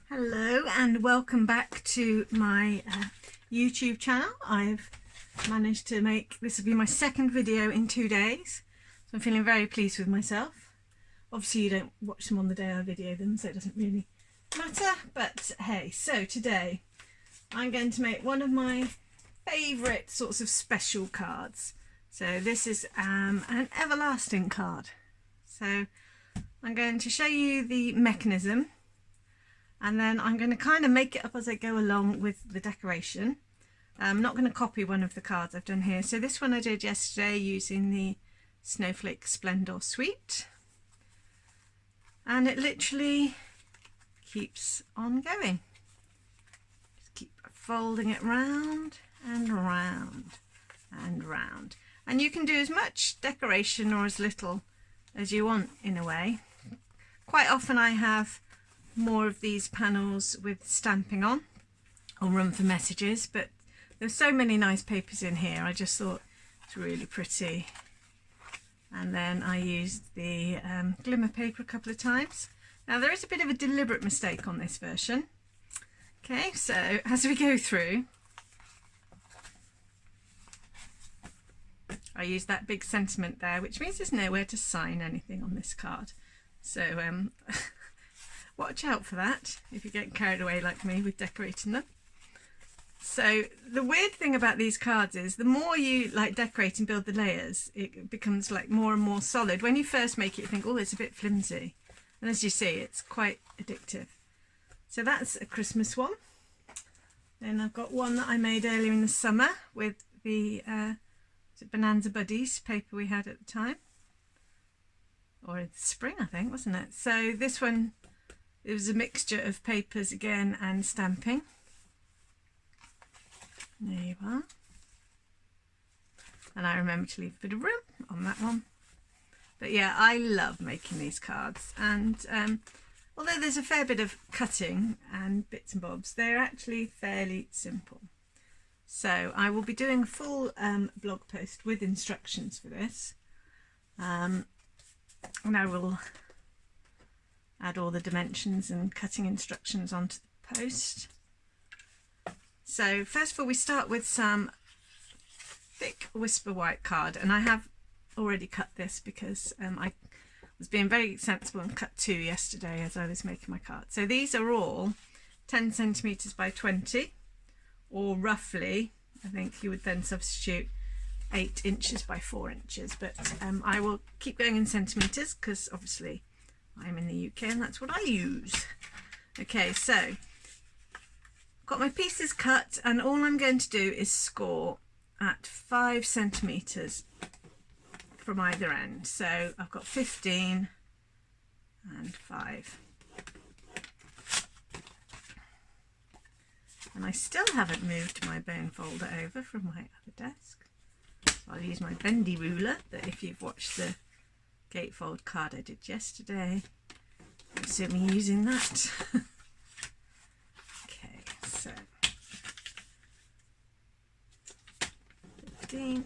Hello and welcome back to my YouTube channel. I've managed to make, this will be my second video in 2 days, so I'm feeling very pleased with myself. Obviously you don't watch them on the day I video them, so it doesn't really matter, but hey, so today I'm going to make one of my favourite sorts of special cards. So this is an everlasting card. So I'm going to show you the mechanism, and then I'm going to kind of make it up as I go along with the decoration. I'm not going to copy one of the cards I've done here. So this one I did yesterday using the Snowflake Splendor Suite, and it literally keeps on going. Just keep folding it round and round and round, and you can do as much decoration or as little as you want in a way. Quite often I have more of these panels with stamping on or room for messages, but there's so many nice papers in here, I just thought it's really pretty. And then I used the glimmer paper a couple of times. Now there is a bit of a deliberate mistake on this version. Okay, so as we go through, I use that big sentiment there, which means there's nowhere to sign anything on this card. So watch out for that if you get carried away like me with decorating them. So the weird thing about these cards is the more you like decorate and build the layers, it becomes like more and more solid. When you first make it, you think, oh, it's a bit flimsy. And as you see, it's quite addictive. So that's a Christmas one. Then I've got one that I made earlier in the summer with the Bonanza Buddies paper we had at the time. Or in the spring, I think, wasn't it? So this one, it was a mixture of papers again and stamping. There you are. And I remember to leave a bit of room on that one. But yeah, I love making these cards. And although there's a fair bit of cutting and bits and bobs, they're actually fairly simple. So I will be doing a full blog post with instructions for this. And I will add all the dimensions and cutting instructions onto the post. So first of all, we start with some thick Whisper White card, and I have already cut this because I was being very sensible and cut 2 yesterday as I was making my card. So these are all 10 centimetres by 20, or roughly, I think you would then substitute 8 inches by 4 inches, but I will keep going in centimetres because obviously I'm in the UK and that's what I use. Okay, so I've got my pieces cut, and all I'm going to do is score at 5 centimetres from either end. So I've got 15 and 5. And I still haven't moved my bone folder over from my other desk. So I'll use my bendy ruler that, if you've watched the gatefold card I did yesterday, I'm assuming using that. Okay, so 15,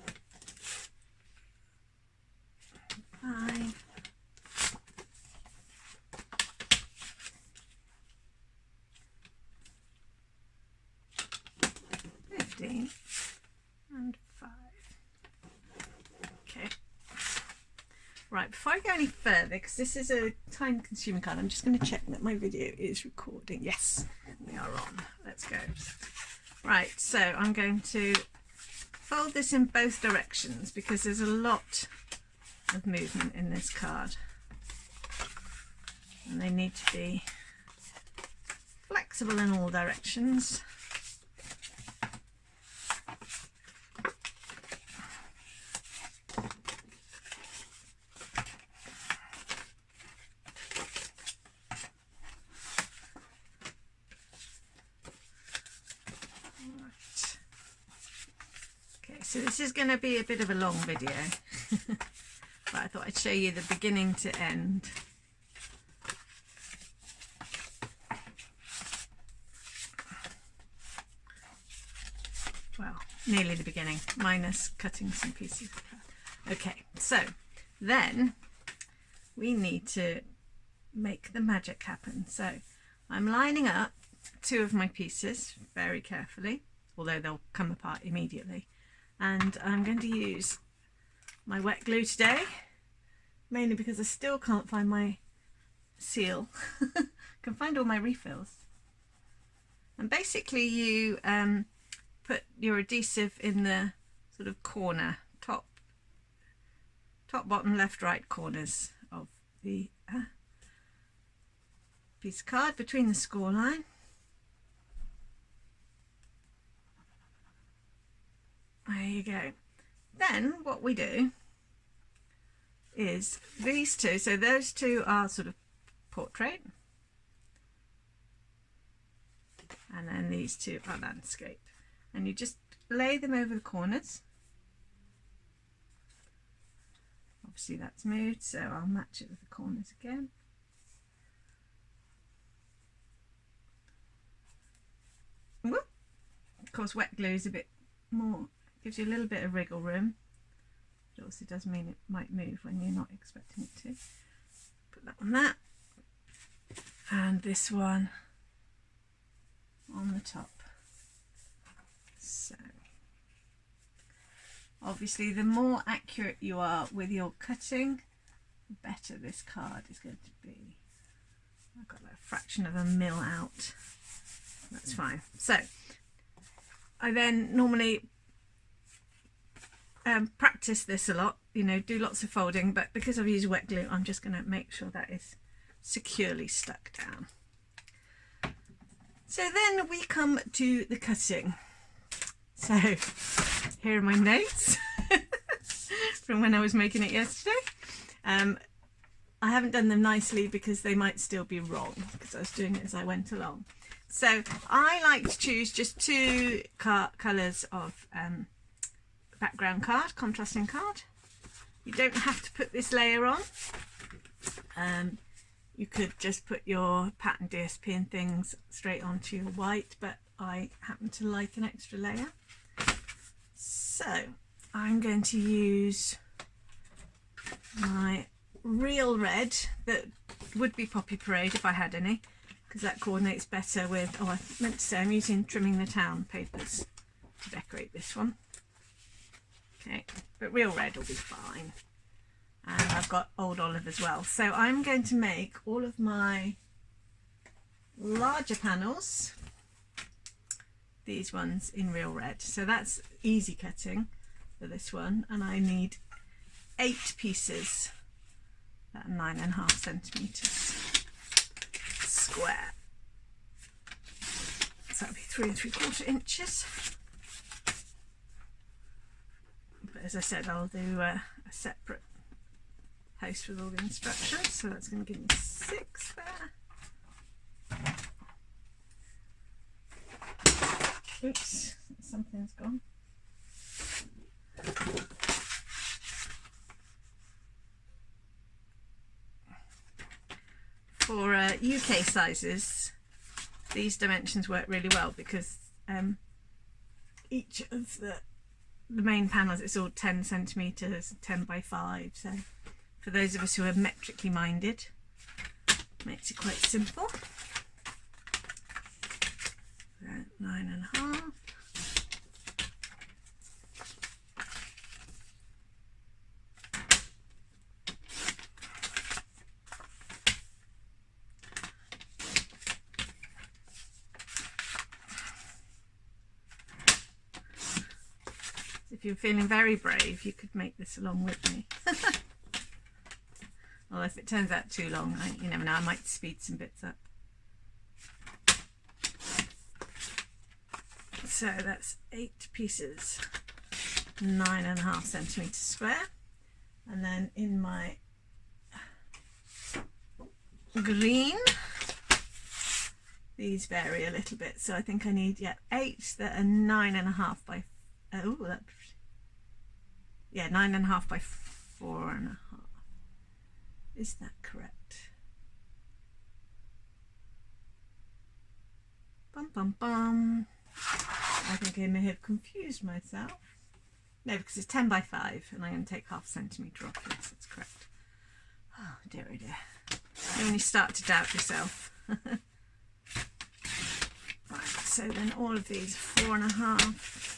5, 15 and 5. Okay. Right, before I go any further, because this is a time-consuming card, I'm just going to check that my video is recording. Yes, we are on. Let's go. Right, so I'm going to fold this in both directions because there's a lot of movement in this card, and they need to be flexible in all directions. So this is going to be a bit of a long video, but I thought I'd show you the beginning to end. Well, nearly the beginning, minus cutting some pieces. Okay, so then we need to make the magic happen. So I'm lining up two of my pieces very carefully, although they'll come apart immediately. And I'm going to use my wet glue today, mainly because I still can't find my seal. I can find all my refills. And basically you put your adhesive in the sort of corner, top, bottom, left, right corners of the piece of card between the score line. There you go. Then what we do is these two, so those two are sort of portrait, and then these two are landscape, and you just lay them over the corners. Obviously that's moved, so I'll match it with the corners again. Whoop. Of course wet glue is a bit more, gives you a little bit of wriggle room. It also does mean it might move when you're not expecting it to. Put that on that, and this one on the top. So obviously the more accurate you are with your cutting, the better this card is going to be. I've got like a fraction of a mil out. That's fine. So I then normally practice this a lot, you know, do lots of folding, but because I've used wet glue, I'm just going to make sure that is securely stuck down. So then we come to the cutting. So here are my notes from when I was making it yesterday. I haven't done them nicely because they might still be wrong, because I was doing it as I went along. So I like to choose just two colours of background card, contrasting card. You don't have to put this layer on. You could just put your pattern DSP and things straight onto your white, but I happen to like an extra layer. So I'm going to use my real red that would be Poppy Parade if I had any, because that coordinates better with, oh, I meant to say I'm using Trimming the Town papers to decorate this one. Okay, but real red will be fine. And I've got Old Olive as well. So I'm going to make all of my larger panels, these ones, in real red. So that's easy cutting for this one. And I need 8 pieces that are 9.5 centimetres square. So that'll be 3 3/4 inches. But as I said, I'll do a separate post with all the instructions, so that's going to give me 6 there. Oops, something's gone. For UK sizes, these dimensions work really well because each of the main panels, it's all 10 centimetres, 10 by 5, so for those of us who are metrically minded, makes it quite simple. 9.5. If you're feeling very brave, you could make this along with me. Well, if it turns out too long, you never know, I might speed some bits up. So that's 8 pieces, 9.5 centimetres square. And then in my green, these vary a little bit. So I think I need, 8 that are 9.5 by, 9.5 by 4.5. Is that correct? Bum bum bum. I think I may have confused myself. No, because it's 10 by 5 and I'm going to take 0.5 centimetre off. Yes, that's correct. Oh dear, oh dear. And when you start to doubt yourself. so then all of these 4.5.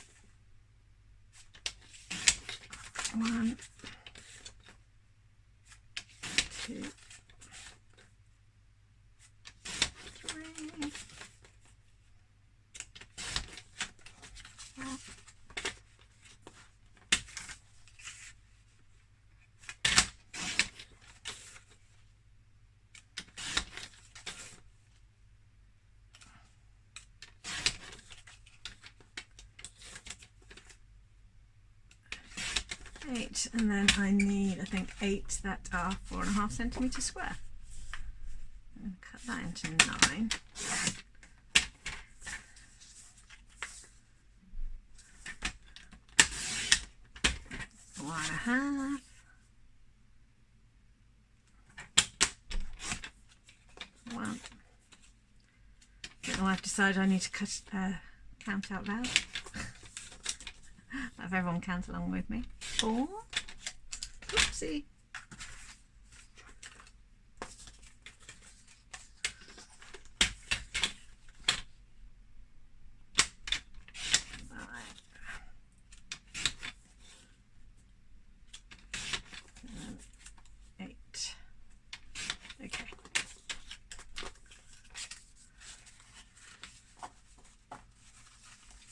1, 2, 3, 4. 8, and then I need, I think, 8 that are 4.5 centimetres square. I'm going to cut that into 9. One and a half. One. I've decided I need to count out loud. Have everyone count along with me. 4. Oopsie. 5. 8. Okay.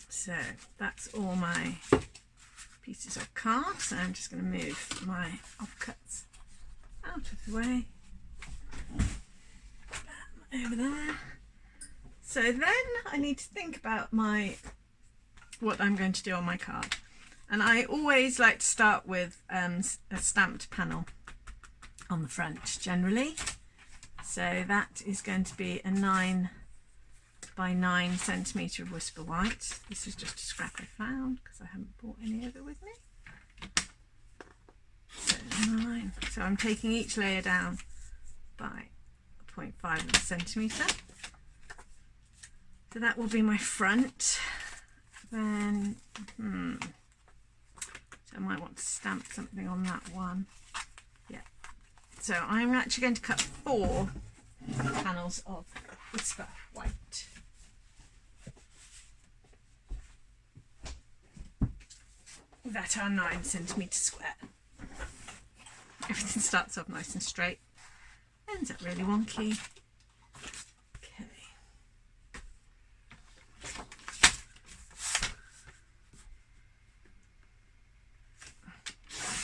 So that's all my pieces of card. So I'm just going to move my offcuts out of the way. Over there. So then I need to think about what I'm going to do on my card. And I always like to start with a stamped panel on the front generally. So that is going to be a 9 by 9 centimetre of Whisper White. This is just a scrap I found because I haven't brought any over with me. So 9. So I'm taking each layer down by 0.5 of a centimetre. So that will be my front. Then, so I might want to stamp something on that one. Yeah. So I'm actually going to cut 4 panels of Whisper White. That are 9 centimetres square. Everything starts off nice and straight, ends up really wonky. Okay.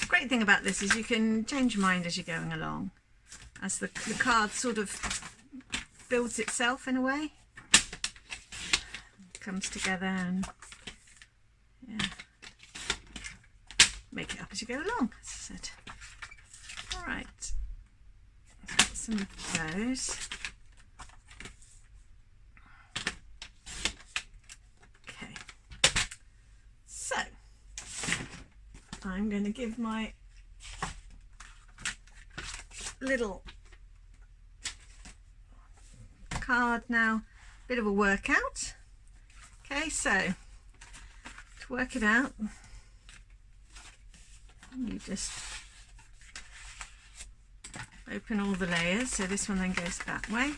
The great thing about this is you can change your mind as you're going along, as the card sort of builds itself in a way. It comes together and yeah. Make it up as you go along, as I said. Alright, I've got some of those. Okay, so I'm going to give my little card now a bit of a workout. Okay, so to work it out, you just open all the layers, so this one then goes that way.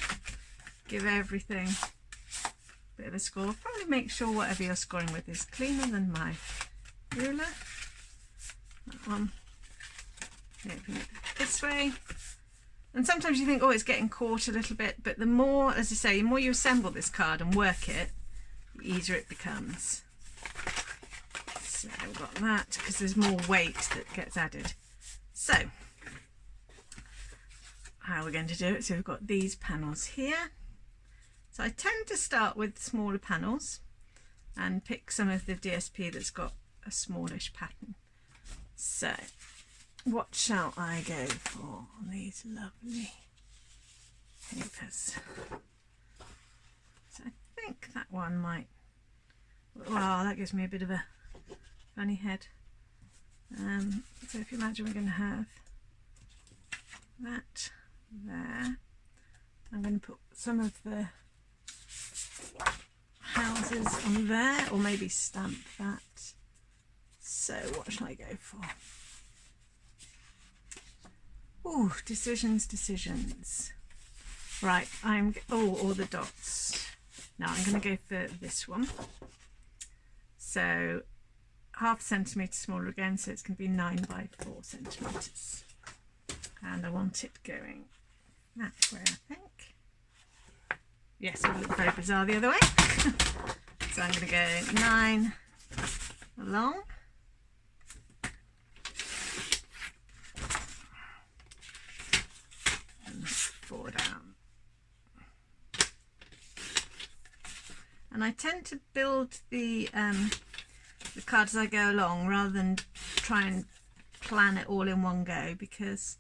Give everything a bit of a score. Probably make sure whatever you're scoring with is cleaner than my ruler. That one. Open it this way. And sometimes you think, oh, it's getting caught a little bit, but the more, as I say, the more you assemble this card and work it, the easier it becomes. So we've got that because there's more weight that gets added. So how we're going to do it, so we've got these panels here. So I tend to start with smaller panels and pick some of the DSP that's got a smallish pattern. So what shall I go for on these lovely papers? So I think that one might, well, that gives me a bit of a funny head. So if you imagine we're going to have that there, I'm going to put some of the houses on there, or maybe stamp that. So what shall I go for? Oh, decisions. Right, or the dots. Now I'm going to go for this one. So 1/2 centimetre smaller again, so it's going to be 9 by 4 centimetres. And I want it going that way, I think. Yes, it will look very bizarre the other way. So I'm going to go 9 along. And 4 down. And I tend to build the card as I go along rather than try and plan it all in one go, because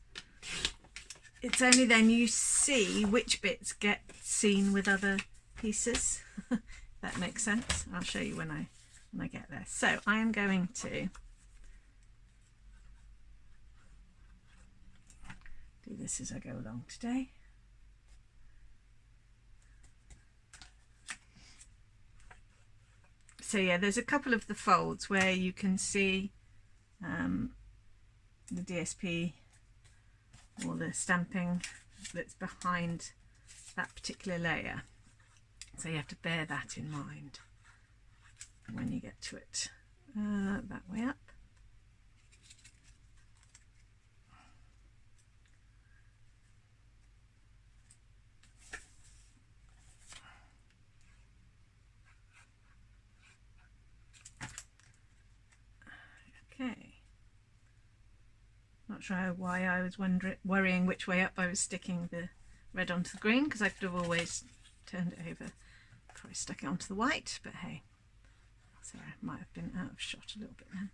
it's only then you see which bits get seen with other pieces. That makes sense. I'll show you when I get there. So I am going to do this as I go along today. So yeah, there's a couple of the folds where you can see the DSP or the stamping that's behind that particular layer. So you have to bear that in mind when you get to it. That way up. Okay. Not sure why I was worrying which way up I was sticking the red onto the green, because I could have always turned it over before I stuck it onto the white, but hey, sorry, I might have been out of shot a little bit then.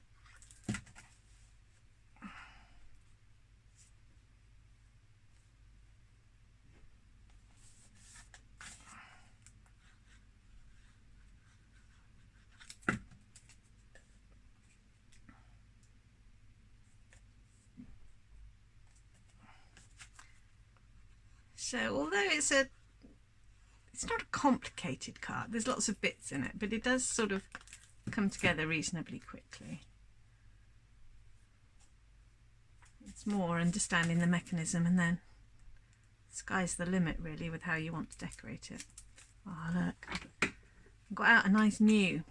So although it's not a complicated card, there's lots of bits in it, but it does sort of come together reasonably quickly. It's more understanding the mechanism, and then sky's the limit really with how you want to decorate it. Oh look, I've got out a nice new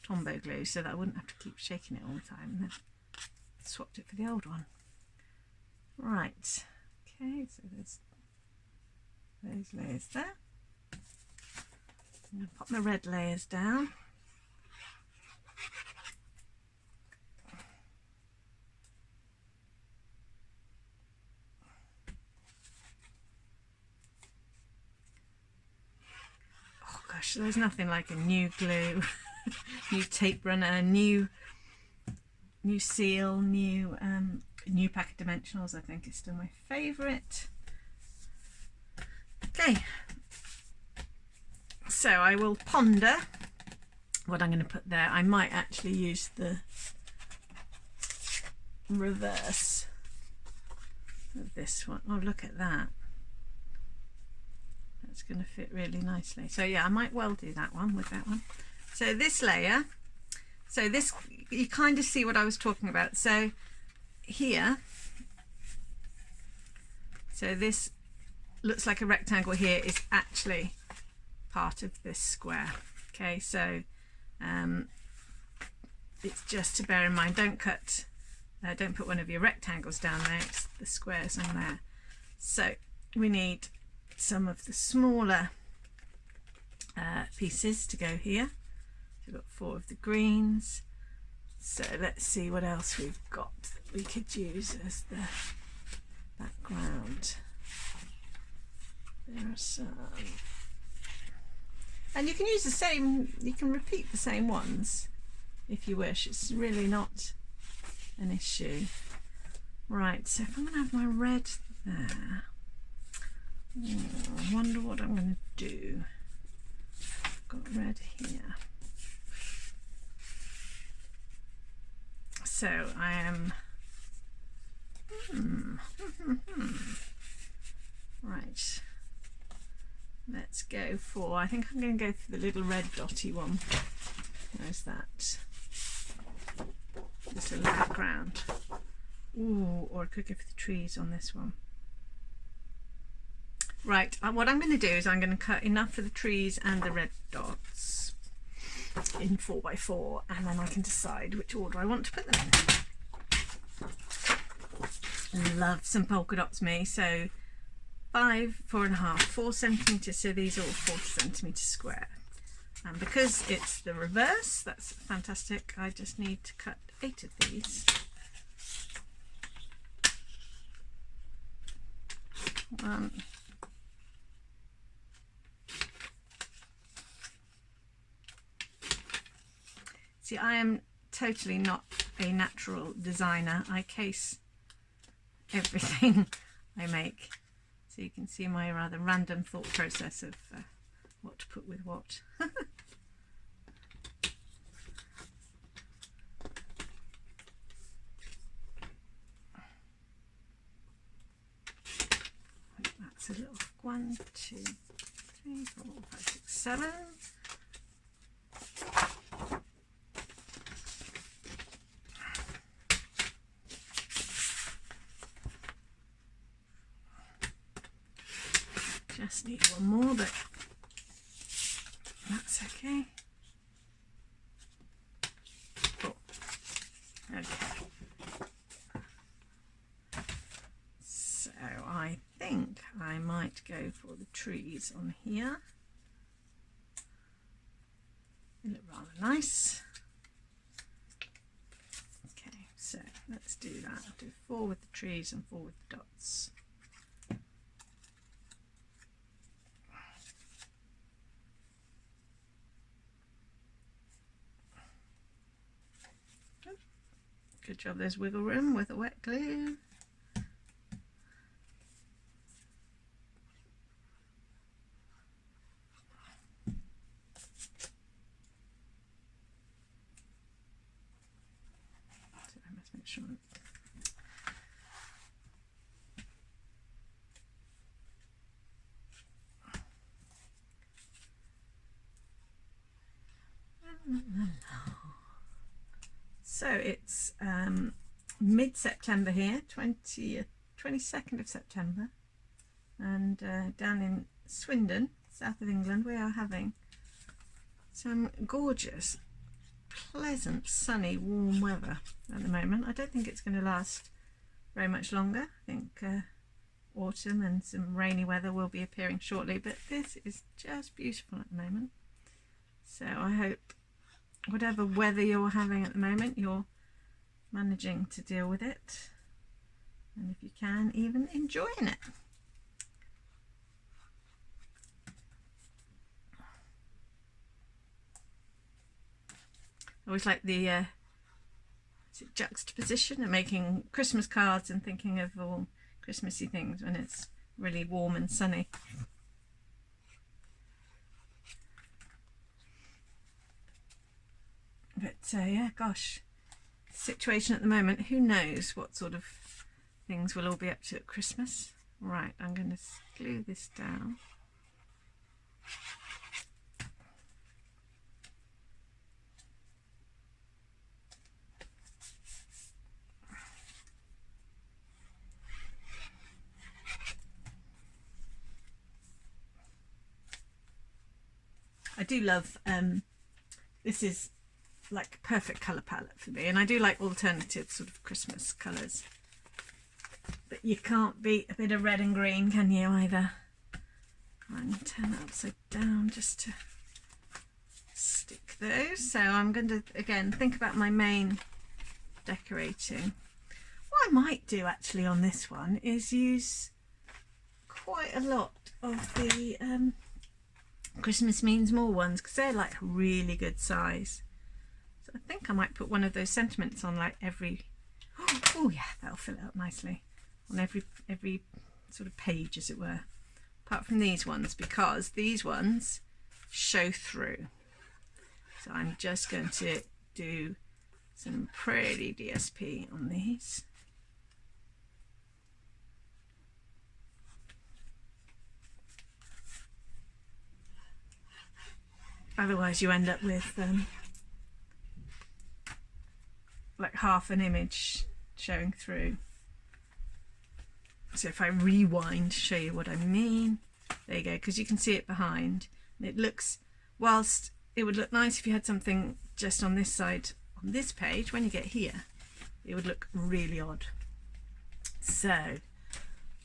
Tombow glue so that I wouldn't have to keep shaking it all the time, and then swapped it for the old one. Right, okay, so there's those layers there. I'm going to pop my red layers down. Oh gosh, there's nothing like a new glue, new tape runner, new seal, new pack of dimensionals. I think is still my favourite. Okay, so I will ponder what I'm going to put there. I might actually use the reverse of this one. Oh, look at that. That's going to fit really nicely. So yeah, I might well do that one with that one. So this layer, so this, you kind of see what I was talking about. So here, so this looks like a rectangle here is actually part of this square. Okay, so it's just to bear in mind, don't put one of your rectangles down there, it's the squares on there. So we need some of the smaller pieces to go here. So we've got 4 of the greens. So let's see what else we've got that we could use as the background. There are some, and you can use the same, you can repeat the same ones if you wish, it's really not an issue. Right, so if I'm going to have my red there, I wonder what I'm going to do. I've got red here. So I am, right. Let's go for, I think I'm going to go for the little red dotty one. Where's that? This little background. Ooh, or I could go for the trees on this one. Right, what I'm going to do is I'm going to cut enough for the trees and the red dots in 4x4, and then I can decide which order I want to put them in. Love some polka dots, me. So 5, 4.5, 4 centimetres, so these are all 4 centimetres square. And because it's the reverse, that's fantastic. I just need to cut 8 of these. See, I am totally not a natural designer. I case everything I make. So you can see my rather random thought process of what to put with what. That's a little 1, 2, 3, 4, 5, 6, 7. Just need one more, but that's okay. Cool. Okay. So I think I might go for the trees on here. They look rather nice. Okay, so let's do that. I'll do 4 with the trees and 4 with the dots. Good job, there's wiggle room with the wet glue. So I must make sure. So it's mid-September here, 22nd of September, and down in Swindon, south of England, we are having some gorgeous, pleasant, sunny, warm weather at the moment. I don't think it's going to last very much longer. I think autumn and some rainy weather will be appearing shortly, but this is just beautiful at the moment. So I hope whatever weather you're having at the moment, you're managing to deal with it, and if you can, even enjoying it. I always like the juxtaposition of making Christmas cards and thinking of all Christmassy things when it's really warm and sunny. But yeah, gosh, situation at the moment, who knows what sort of things we'll all be up to at Christmas. Right, I'm going to glue this down. I do love, this is like a perfect colour palette for me, and I do like alternative sort of Christmas colours, but you can't beat a bit of red and green, can you, either? I'm going to turn that upside down just to stick those. So I'm going to again think about my main decorating. What I might do actually on this one is use quite a lot of the Christmas Means More ones, because they're like a really good size. So I think I might put one of those sentiments on like every, oh yeah, that'll fill it up nicely, on every sort of page, as it were, apart from these ones, because these ones show through. So I'm just going to do some pretty DSP on these. Otherwise you end up with like half an image showing through. So if I rewind to show you what I mean, There you go, because you can see it behind. It looks, whilst it would look nice if you had something just on this side on this page, when you get here it would look really odd. So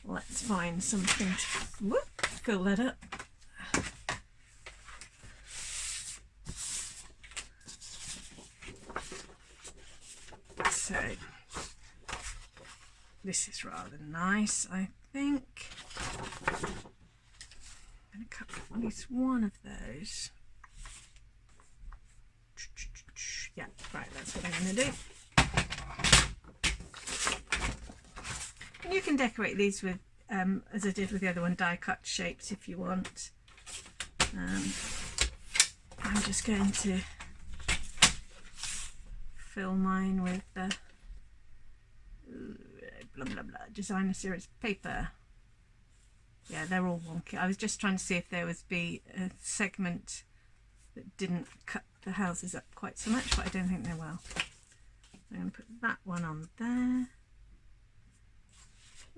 let's find something to fill that up. So this is rather nice, I think. I'm going to cut at least one of those. Yeah, right, that's what I'm going to do. And you can decorate these with, as I did with the other one, die cut shapes if you want. I'm just going to fill mine with the blah blah blah designer series paper. Yeah, they're all wonky. I was just trying to see if there would be a segment that didn't cut the houses up quite so much, but I don't think they will. I'm going to put that one on there.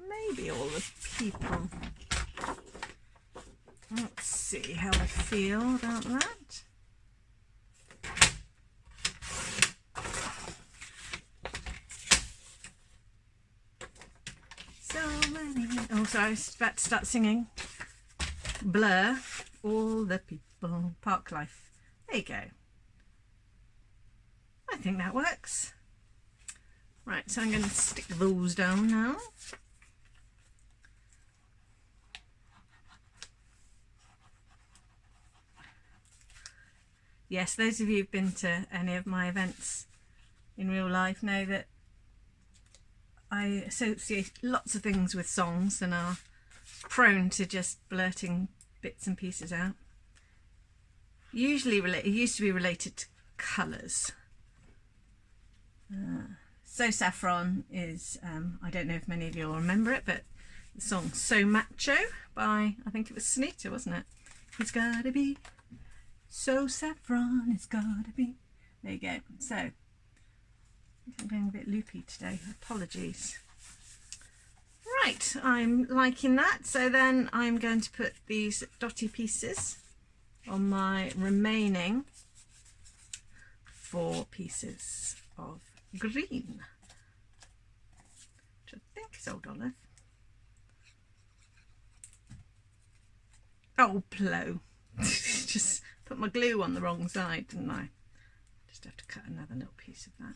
Maybe all the people. Let's see how I feel about that. So many. Oh, sorry, I was about to start singing. Blur, all the people, park life. There you go. I think that works. Right, so I'm going to stick those down now. Yes, those of you who've been to any of my events in real life know that I associate lots of things with songs and are prone to just blurting bits and pieces out. Usually it used to be related to colours. So Saffron is, I don't know if many of you will remember it, but the song So Macho by, I think it was Sunita, wasn't it? It's gotta be so saffron, it's gotta be. There you go. So I'm going a bit loopy today, apologies. Right, I'm liking that. So then I'm going to put these dotty pieces on my remaining 4 pieces of green, which I think is Old Olive. Oh, blow. Just put my glue on the wrong side, didn't I? Just have to cut another little piece of that.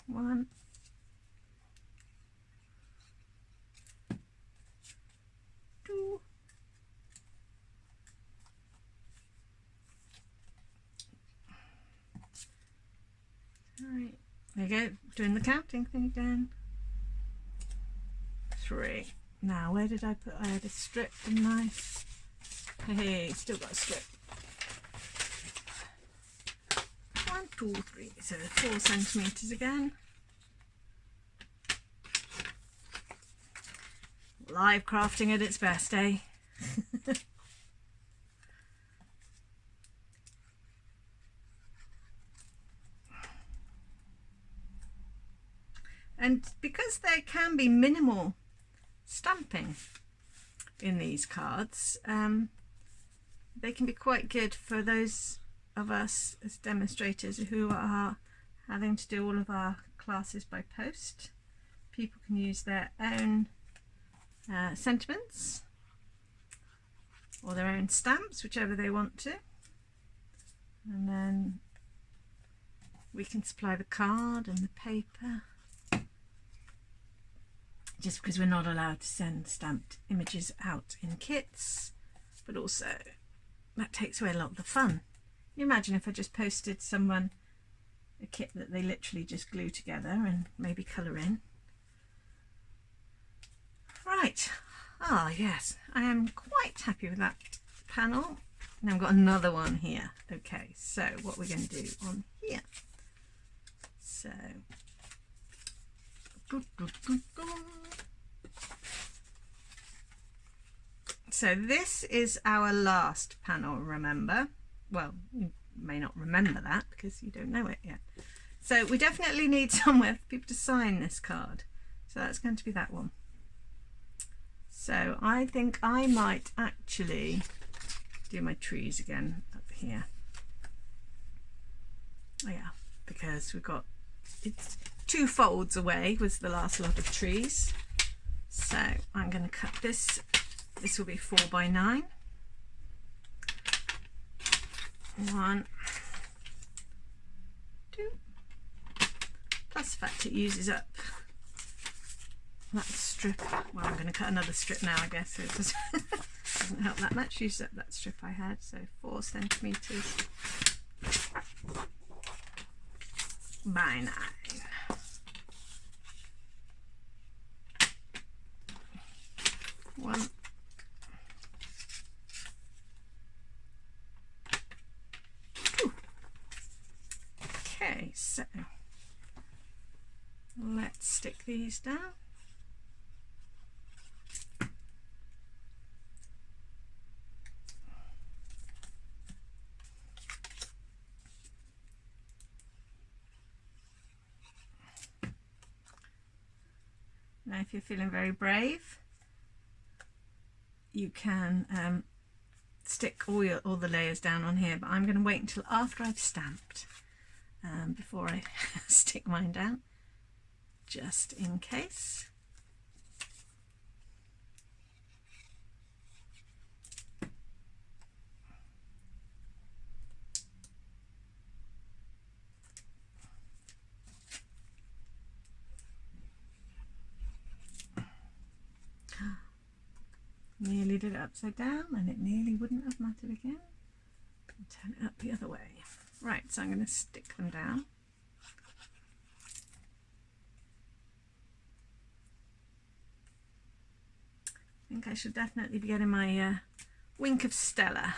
1, 2, right, there you go, doing the counting thing again. 3. Now, where did I put? I had a strip, didn't I? Hey, still got a strip. 1, 2, 3. So 4 centimetres again. Live crafting at its best, eh? And because there can be minimal stamping in these cards, they can be quite good for those of us as demonstrators who are having to do all of our classes by post. People can use their own sentiments or their own stamps, whichever they want to, and then we can supply the card and the paper, just because we're not allowed to send stamped images out in kits, but also that takes away a lot of the fun. Can you imagine if I just posted someone a kit that they literally just glue together and maybe colour in? Right, ah yes, I am quite happy with that panel. Now I've got another one here. Okay, so what we're going to do on here. So this is our last panel, remember? Well, you may not remember that because you don't know it yet. So we definitely need somewhere for people to sign this card. So that's going to be that one. So I think I might actually do my trees again up here. Oh yeah, because we've got, it's 2 folds away was the last lot of trees. So I'm going to cut this. This will be 4 by 9. 1, 2. Plus the fact it uses up that strip. Well, I'm going to cut another strip now, I guess. So it doesn't help that much. Use up that strip I had. So 4 centimeters by 9. One. Okay, so let's stick these down. Now if you're feeling very brave, you can stick all the layers down on here, but I'm going to wait until after I've stamped before I stick mine down, just in case. Nearly did it upside down and it nearly wouldn't have mattered again. I'll turn it up the other way. Right, so I'm going to stick them down. I think I should definitely be getting my Wink of Stella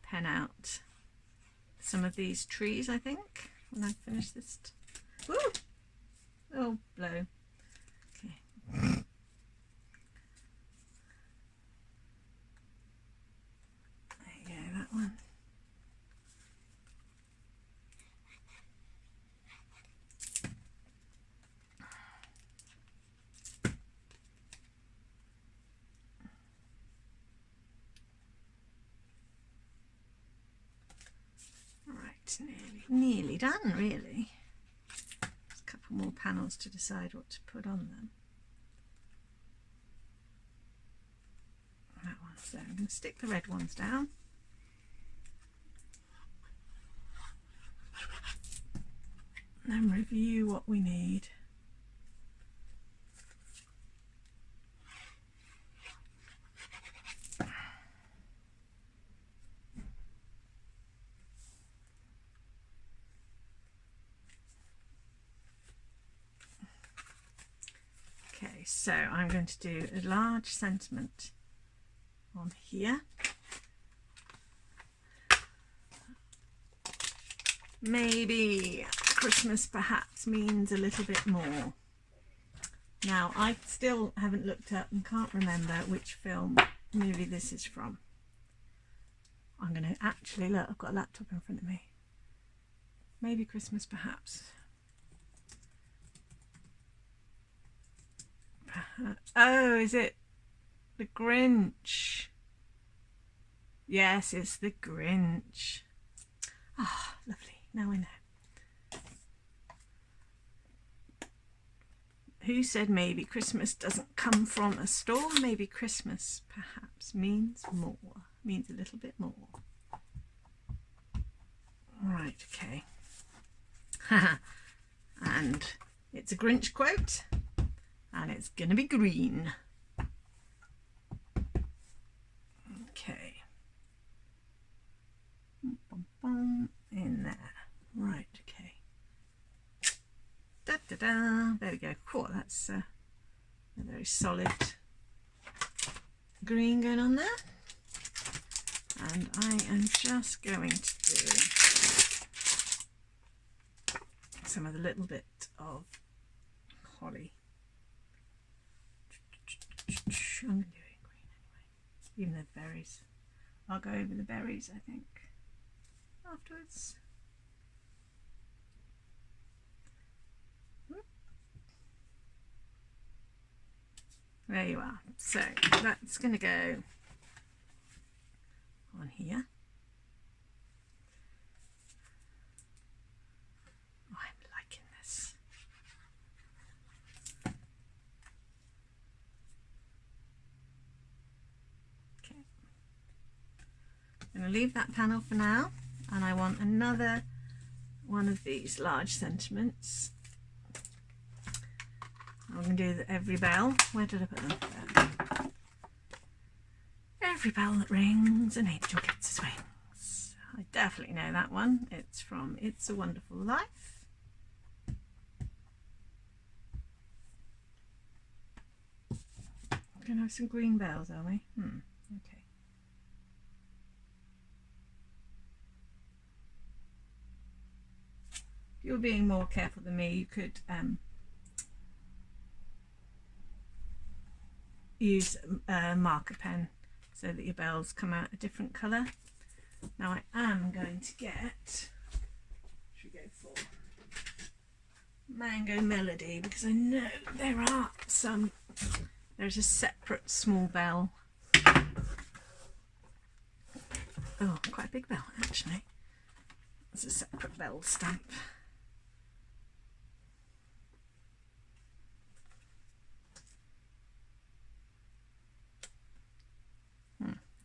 pen out. Some of these trees, I think, when I finish this. Woo! Oh, blow. Okay. That one. Right, nearly done, really. There's a couple more panels to decide what to put on them. That one. So I'm going to stick the red ones down. And then review what we need. Okay, so I'm going to do a large sentiment on here. Maybe Christmas perhaps means a little bit more. Now, I still haven't looked up and can't remember which movie this is from. I'm going to actually look, I've got a laptop in front of me. Maybe Christmas perhaps. Oh, is it the Grinch? Yes, it's the Grinch. Ah, lovely. Now I know. Who said maybe Christmas doesn't come from a store? Maybe Christmas perhaps means more, means a little bit more. Right, okay. And it's a Grinch quote, and it's gonna be green. Okay. In there. Right, okay. Da, da, da. There we go. Cool, that's a very solid green going on there. And I am just going to do some of the little bit of holly. I'm going to do it in green anyway. Even the berries. I'll go over the berries, I think, afterwards. there you are. So that's going to go on here. Oh, I'm liking this. Okay. I'm going to leave that panel for now, and I want another one of these large sentiments. I'm going to do every bell. Where did I put them? There. Every bell that rings, an angel gets his wings. I definitely know that one. It's from It's a Wonderful Life. We're going to have some green bells, are we? Okay. If you were being more careful than me, you could use a marker pen so that your bells come out a different colour. Now I am going to get, should we go for Mango Melody, because I know there's a separate small bell. Oh, quite a big bell actually. It's a separate bell stamp.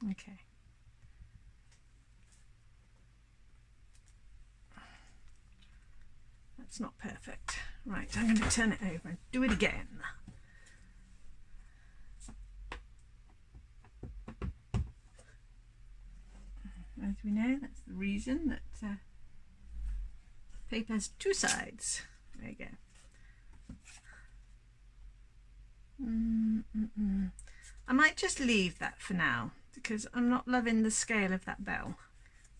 Okay. That's not perfect. Right, I'm going to turn it over and do it again. As we know, that's the reason that paper has two sides. There you go. I might just leave that for now because I'm not loving the scale of that bell.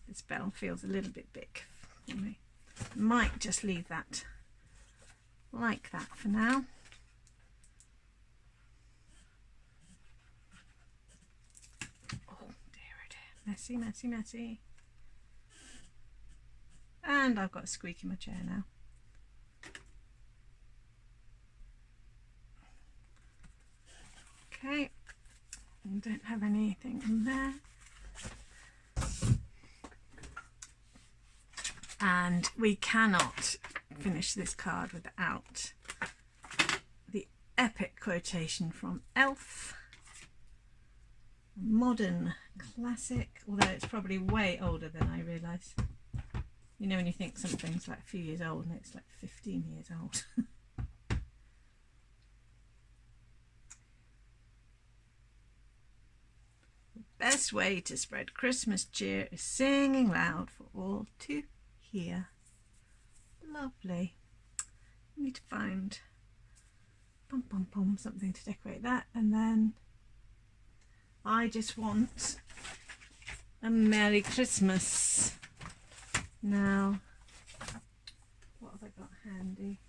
This bell feels a little bit big for me. I might just leave that like that for now. Oh dear, oh dear. Messy, messy, messy. And I've got a squeak in my chair now. Okay, I don't have anything in there. And we cannot finish this card without the epic quotation from Elf. Modern classic, although it's probably way older than I realise. You know when you think something's like a few years old and it's like 15 years old. The best way to spread Christmas cheer is singing loud for all to hear. Lovely. I need to find something to decorate that, and then I just want a Merry Christmas. Now, what have I got handy?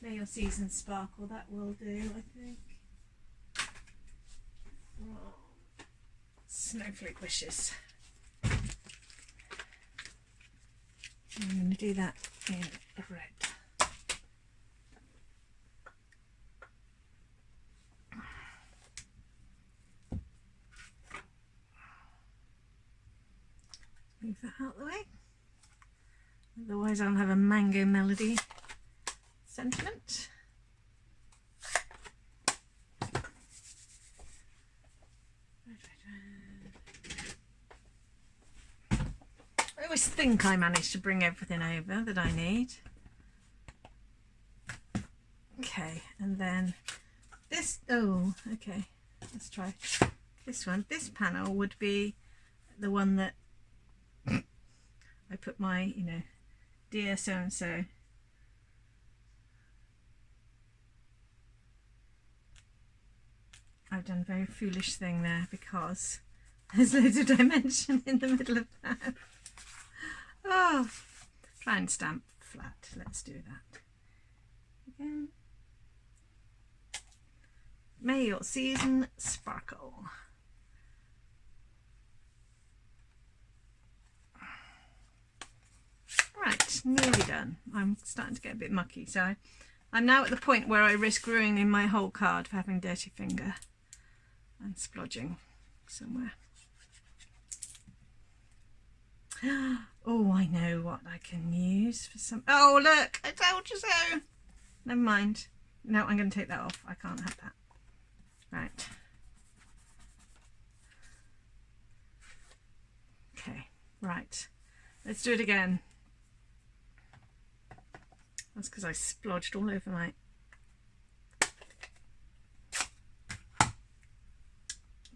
May your season sparkle, that will do, I think. Oh, snowflake wishes. I'm going to do that in red. Move that out of the way. Otherwise I'll have a Mango Melody sentiment. I always think I managed to bring everything over that I need. Okay, and then this, oh, okay, let's try this one. This panel would be the one that I put my, you know, dear so-and-so. I've done a very foolish thing there because there's loads of dimension in the middle of that. Oh, try and stamp flat. Let's do that again. May your season sparkle. Right, nearly done. I'm starting to get a bit mucky, so I'm now at the point where I risk ruining my whole card for having a dirty finger and splodging somewhere. Oh, I know what I can use for some... Oh, look, I told you so. Never mind. No, I'm going to take that off. I can't have that. Right. Okay, right. Let's do it again. That's because I splodged all over my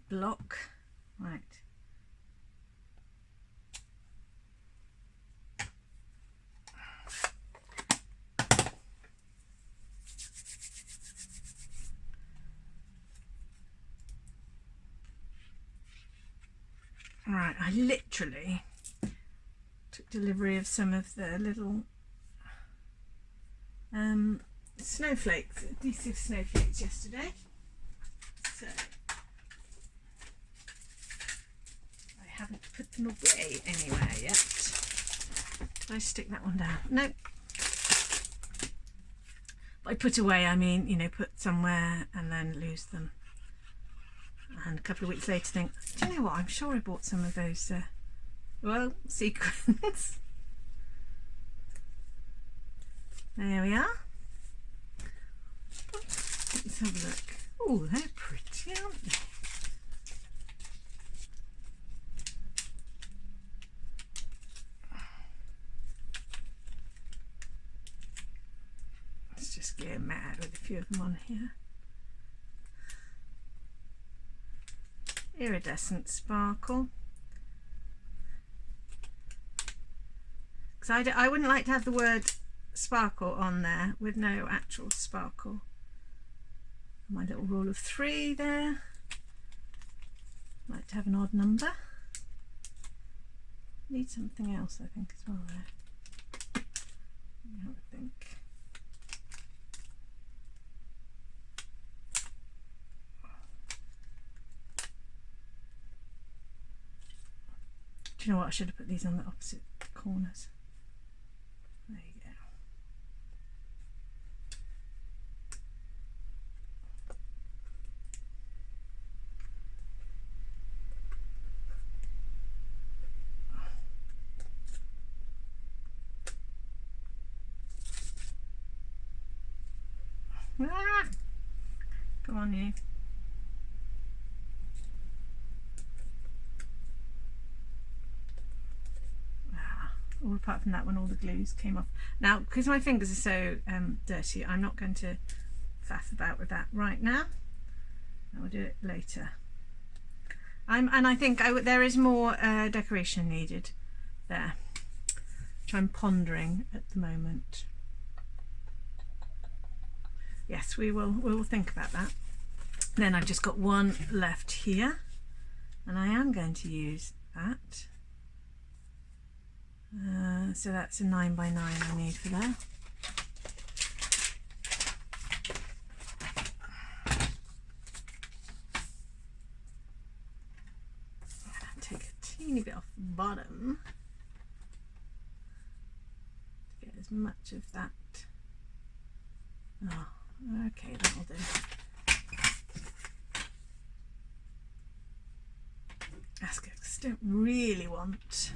block. Right. Right, I literally took delivery of some of the little snowflakes, adhesive snowflakes yesterday. So I haven't put them away anywhere yet. Did I stick that one down? Nope. By put away, I mean, you know, put somewhere and then lose them. And a couple of weeks later think, do you know what, I'm sure I bought some of those, well, sequins. There we are. Let's have a look. Oh, they're pretty, aren't they? Let's just get mad with a few of them on here. Iridescent sparkle. Because I wouldn't like to have the word sparkle on there with no actual sparkle. My little rule of 3 there. Like to have an odd number. Need something else, I think, as well there. I think. Do you know what? I should have put these on the opposite corners. There you go. Ah! Come on, you. All apart from that one, all the glues came off. Now, because my fingers are so dirty, I'm not going to faff about with that right now. I'll do it later. And I think there is more decoration needed there, which I'm pondering at the moment. Yes, we will think about that. Then I've just got one left here, and I am going to use that. So that's a 9 by 9 I need for that. Take a teeny bit off the bottom to get as much of that. Oh, okay, that'll do. That's good, 'cause I don't really want...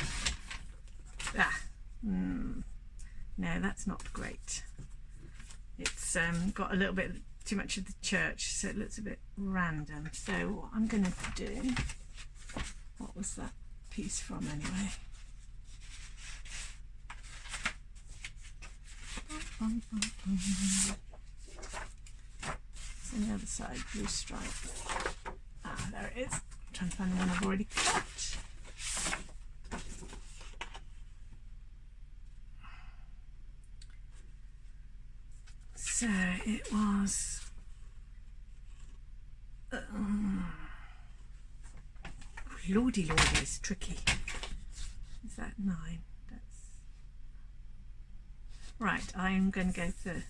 no, that's not great. It's got a little bit too much of the church, so it looks a bit random. So what I'm going to do, what was that piece from anyway? It's on the other side, blue stripe. Ah, there it is. I'm trying to find the one I've already cut. So it was lordy, it's tricky. Is that 9? That's right. I'm going to go for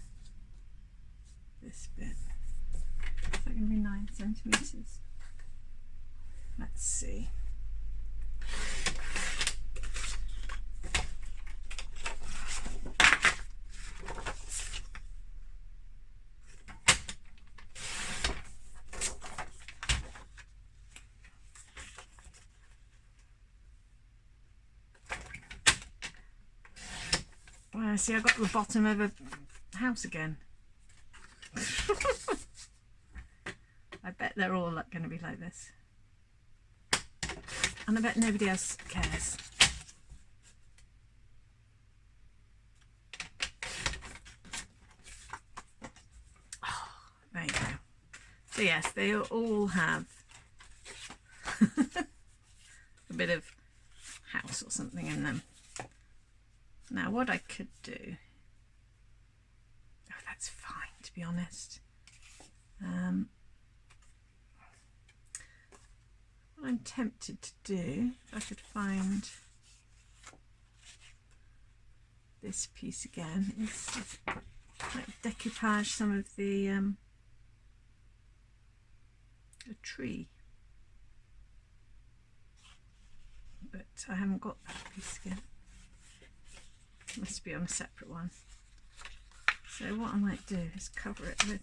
this bit. Is that going to be 9 centimeters? Let's see. see, I got the bottom of a house again. I bet they're all going to be like this. And I bet nobody else cares. Oh, there you go. So yes, they all have a bit of house or something in them. Now what I could do, oh, that's fine, to be honest. What I'm tempted to do, if I could find this piece again, is like decoupage some of the tree. But I haven't got that piece again. It must be on a separate one. So what I might do is cover it with,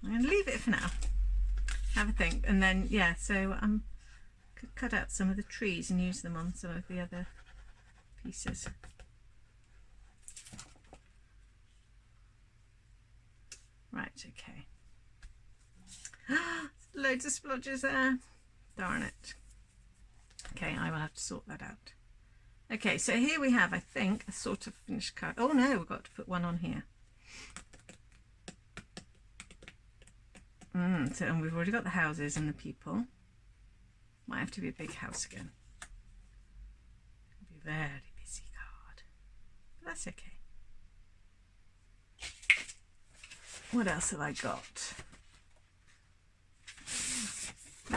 I'm going to leave it for now, have a think, and then yeah, so could cut out some of the trees and use them on some of the other pieces. Right, okay. Loads of splodges there. Darn it. Okay, I will have to sort that out. Okay, so here we have, I think, a sort of finished card. Oh no, we've got to put one on here. So, and we've already got the houses and the people. Might have to be a big house again. It'll be a very busy card. But that's okay. What else have I got?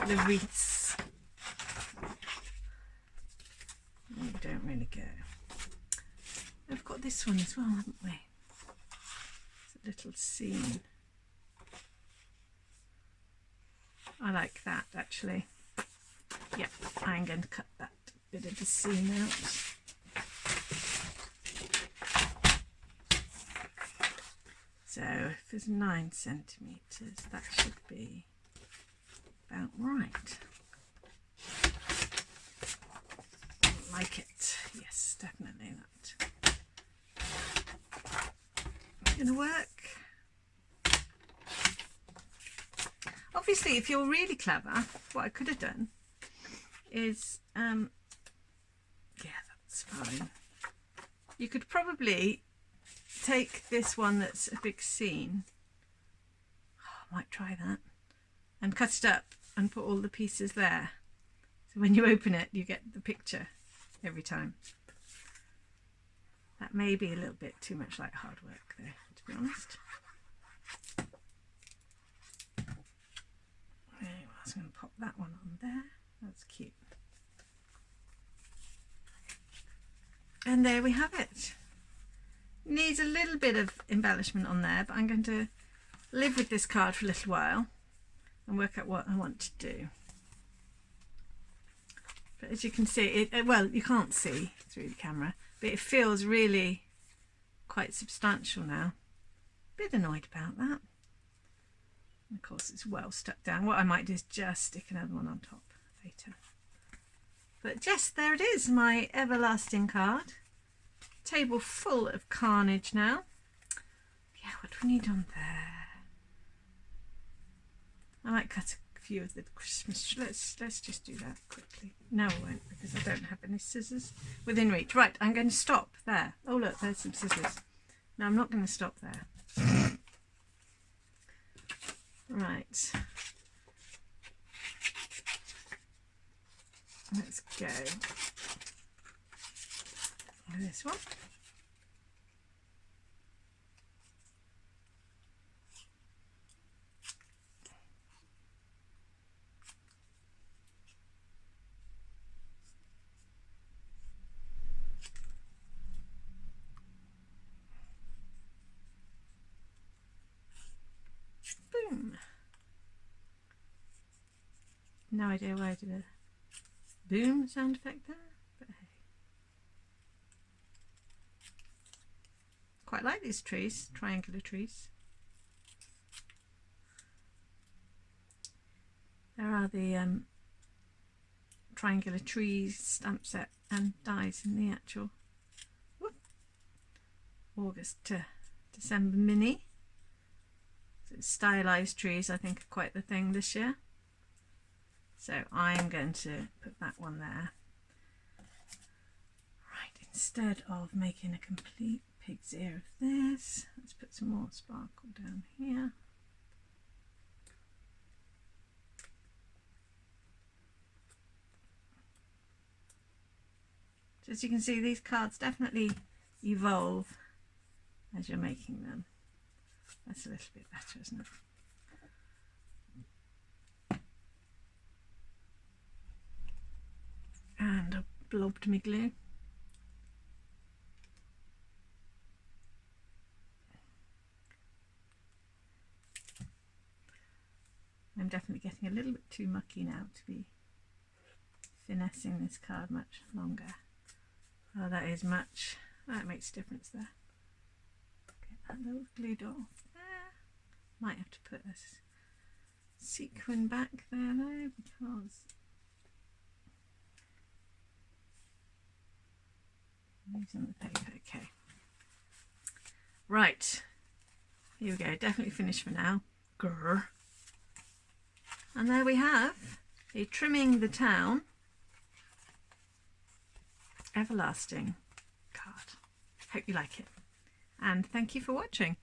The wreaths. We don't really go. We've got this one as well, haven't we? It's a little scene. I like that actually. Yep, I'm going to cut that bit of the seam out. So if it's 9 centimetres, that should be about right. Like it, yes, definitely that. Gonna work. Obviously, if you're really clever, what I could have done is, yeah, that's fine. You could probably take this one that's a big scene, I might try that, and cut it up and put all the pieces there. So when you open it, you get the picture every time. That may be a little bit too much like hard work though, to be honest. Anyway, I was going to pop that one on there. That's cute. And there we have it. Needs a little bit of embellishment on there, but I'm going to live with this card for a little while and work out what I want to do. But as you can see, well, you can't see through the camera, but it feels really quite substantial now. Bit annoyed about that. And of course, it's well stuck down. What I might do is just stick another one on top later. But just there it is, my everlasting card. Table full of carnage now. Yeah, what do we need on there? I might cut a few of the Christmas. Let's just do that quickly. No, I won't, because I don't have any scissors within reach. Right, I'm going to stop there. Oh look, there's some scissors. No, I'm not going to stop there. Right. Let's go. This one. Boom. No idea why I did a boom sound effect there, but hey. Quite like these trees, triangular trees. There are the triangular trees stamp set and dies in the actual August to December mini. So stylized trees I think are quite the thing this year. So I'm going to put that one there. Right, instead of making a complete pig's ear of this, let's put some more sparkle down here. So as you can see, these cards definitely evolve as you're making them. That's a little bit better, isn't it? And I blobbed my glue. I'm definitely getting a little bit too mucky now to be finessing this card much longer. Oh, that is much. That makes a difference there. Get that little glued off there. Might have to put a sequin back there though, because I'm using the paper. Okay. Right. Here we go. Definitely finished for now. Grr. And there we have a Trimming the Town Everlasting card. Hope you like it, and thank you for watching.